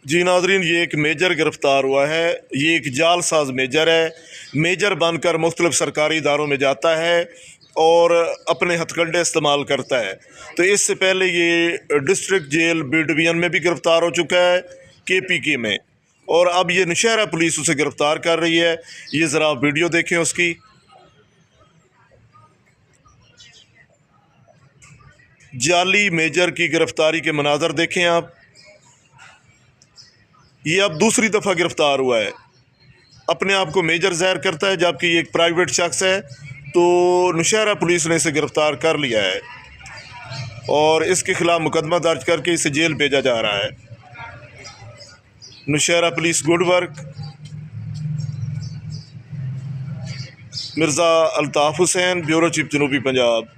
जी नाजरीन, ये एक मेजर गिरफ़्तार हुआ है। ये एक जालसाज मेजर है। मेजर बनकर मुख्तलिफ सरकारी इदारों में जाता है और अपने हथकंडे इस्तेमाल करता है। तो इससे पहले ये डिस्ट्रिक्ट जेल बी डिवीज़न में भी गिरफ़्तार हो चुका है, KPK में, और अब ये नौशहरा पुलिस उसे गिरफ़्तार कर रही है। ये ज़रा आप वीडियो देखें उसकी। जाली मेजर की गिरफ़्तारी के मनाज़र देखें आप। ये अब दूसरी दफ़ा गिरफ़्तार हुआ है। अपने आप को मेजर ज़ाहिर करता है, जबकि ये एक प्राइवेट शख्स है। तो नौशहरा पुलिस ने इसे गिरफ़्तार कर लिया है और इसके ख़िलाफ़ मुकदमा दर्ज करके इसे जेल भेजा जा रहा है। Nowshera police good work. Mirza Altaf Hussain, bureau chief, जनूबी पंजाब।